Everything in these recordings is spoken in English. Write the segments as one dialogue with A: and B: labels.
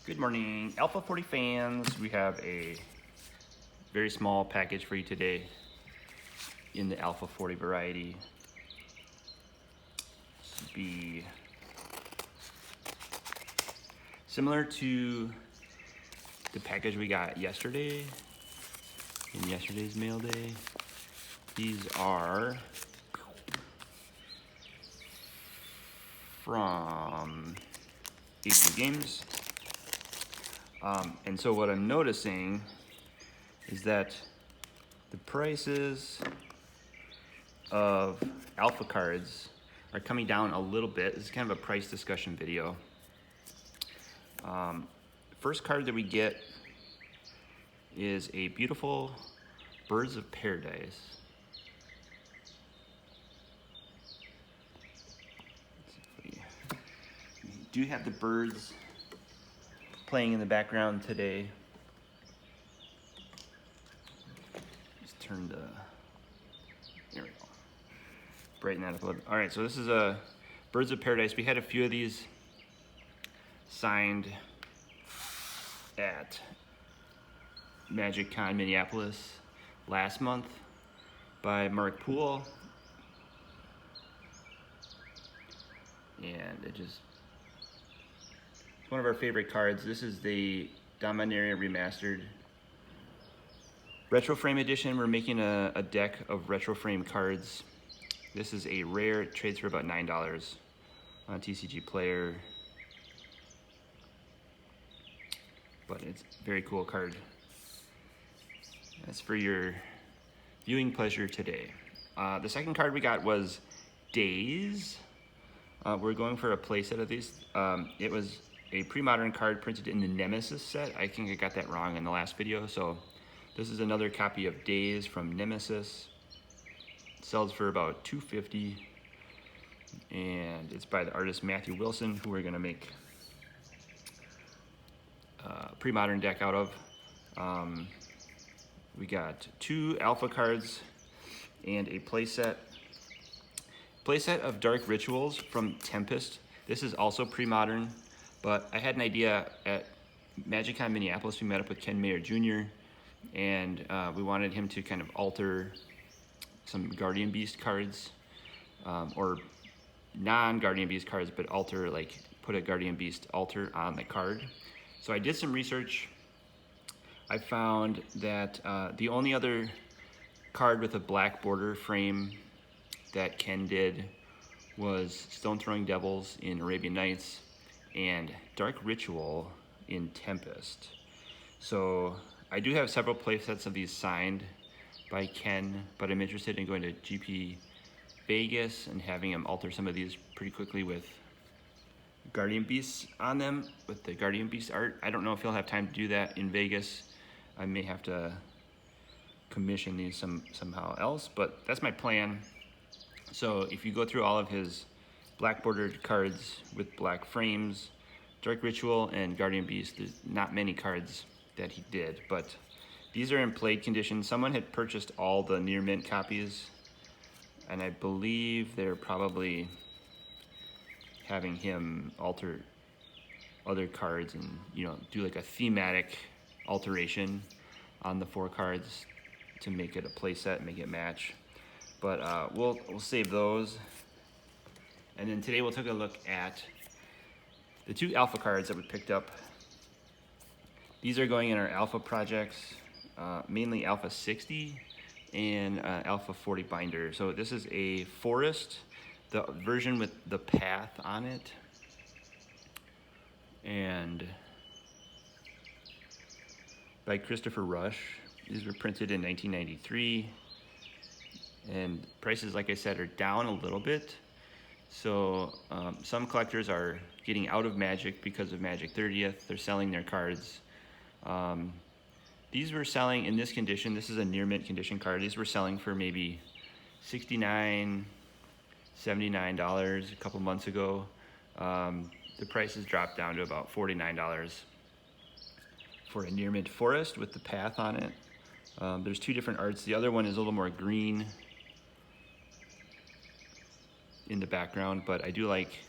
A: Good morning, Alpha 40 fans. We have a very small package for you today in the Alpha 40 variety. This would be similar to the package we got yesterday, in yesterday's mail day. These are from jdj Games. And so what I'm noticing is that the prices of alpha cards are coming down a little bit. This is kind of a price discussion video. First card that we get is a beautiful Birds of Paradise. We do have the birds playing in the background today. Just turn the, there we go. Brighten that up a little bit. All right, so this is a Birds of Paradise. We had a few of these signed at Magic Con Minneapolis last month by Mark Poole. And it's one of our favorite cards. This is the Dominaria Remastered Retro Frame Edition. We're making a deck of Retro Frame cards. This is a rare. It trades for about $9 on TCG Player. But it's a very cool card. That's for your viewing pleasure today. The second card we got was Days. We're going for a playset of these. It was a pre-modern card printed in the Nemesis set. I think I got that wrong in the last video. So this is another copy of Days from Nemesis. It sells for about $2.50. And it's by the artist Matthew Wilson, who we're gonna make a pre-modern deck out of. We got 2 alpha cards and a playset of Dark Rituals from Tempest. This is also pre-modern, but I had an idea at MagicCon Minneapolis. We met up with Ken Mayer Jr. and we wanted him to kind of alter some Guardian Beast cards, or non-Guardian Beast cards, but alter, like put a Guardian Beast alter on the card. So I did some research. I found that the only other card with a black border frame that Ken did was Stone Throwing Devils in Arabian Nights and Dark Ritual in Tempest. So I do have several playsets of these signed by Ken, but I'm interested in going to GP Vegas and having him alter some of these pretty quickly with Guardian Beasts on them, with the Guardian Beast art. I don't know if he'll have time to do that in Vegas. I may have to commission these somehow else, but that's my plan. So if you go through all of his black bordered cards with black frames, Dark Ritual and Guardian Beast, there's not many cards that he did, but these are in played condition. Someone had purchased all the near mint copies, and I believe they're probably having him alter other cards and, you know, do like a thematic alteration on the 4 cards to make it a play set, make it match. But we'll save those. And then today we'll take a look at the 2 alpha cards that we picked up. These are going in our alpha projects, mainly Alpha 60 and Alpha 40 binder. So this is a Forest, the version with the path on it. And by Christopher Rush. These were printed in 1993. And prices, like I said, are down a little bit. So some collectors are getting out of Magic because of Magic 30th. They're selling their cards. These were selling in this condition. This is a near mint condition card. These were selling for maybe $69, $79 a couple months ago. The prices dropped down to about $49 for a near mint Forest with the path on it. There's 2 different arts. The other one is a little more green in the background, but I do like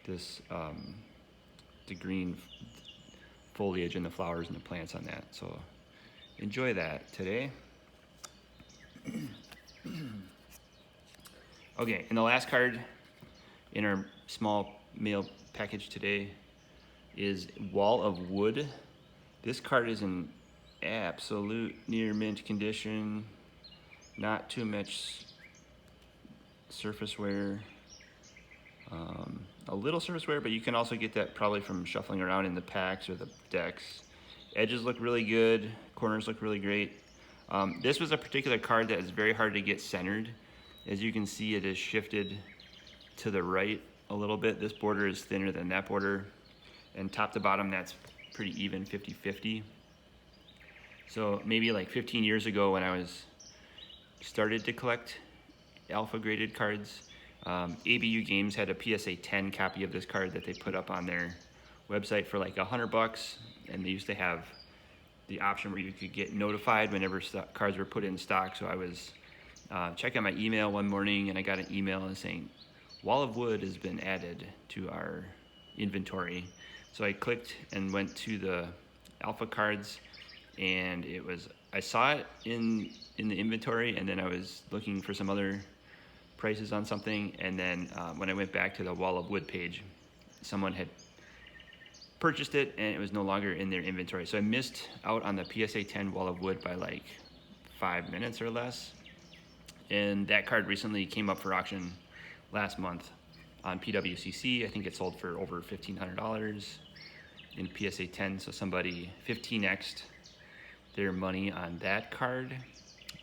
A: this, the green foliage and the flowers and the plants on that. So enjoy that today. Okay, and the last card in our small mail package today is Wall of Wood. This card is in absolute near mint condition, not too much surface wear, a little surface wear, but you can also get that probably from shuffling around in the packs or the decks. Edges look really good, corners look really great. This was a particular card that is very hard to get centered. As you can see, it is shifted to the right a little bit. This border is thinner than that border, and top to bottom that's pretty even, 50-50. So maybe like 15 years ago when I started to collect alpha graded cards, ABU Games had a PSA 10 copy of this card that they put up on their website for like $100, and they used to have the option where you could get notified whenever cards were put in stock. So I was checking my email one morning, and I got an email saying Wall of Wood has been added to our inventory. So I clicked and went to the alpha cards, and I saw it in the inventory, and then I was looking for some other prices on something, and then when I went back to the Wall of Wood page, someone had purchased it and it was no longer in their inventory. So I missed out on the PSA 10 Wall of Wood by like 5 minutes or less. And that card recently came up for auction last month on PWCC. I think it sold for over $1,500 in PSA 10. So somebody 15x'd their money on that card.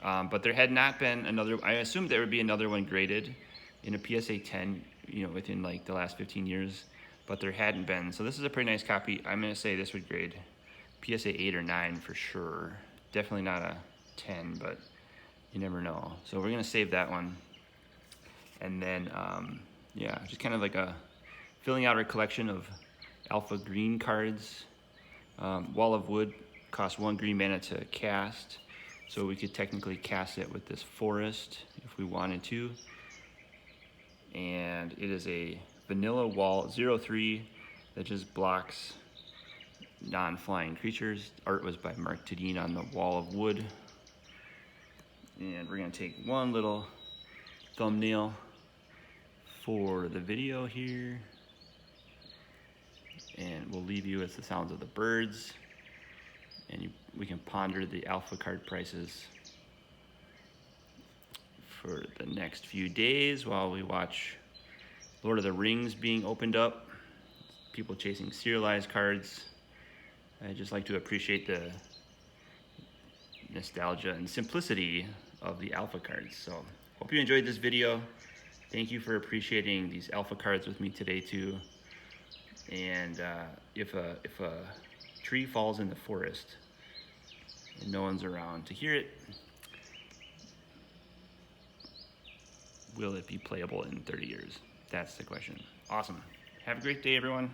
A: But there had not been another. I assumed there would be another one graded in a PSA 10, within like the last 15 years, but there hadn't been. So this is a pretty nice copy. I'm gonna say this would grade PSA 8 or 9 for sure. Definitely not a 10, but you never know. So we're gonna save that one. And then, yeah, just kind of like filling out our collection of alpha green cards. Wall of Wood costs 1 green mana to cast. So we could technically cast it with this forest if we wanted to. And it is a vanilla wall 0/3 that just blocks non-flying creatures. Art was by Mark Tadine on the Wall of Wood. And we're gonna take one little thumbnail for the video here. And we'll leave you with the sounds of the birds. And we can ponder the alpha card prices for the next few days while we watch Lord of the Rings being opened up, people chasing serialized cards. I just like to appreciate the nostalgia and simplicity of the alpha cards. So hope you enjoyed this video. Thank you for appreciating these alpha cards with me today too. And if a tree falls in the forest and no one's around to hear it, will it be playable in 30 years? That's the question. Awesome. Have a great day, everyone.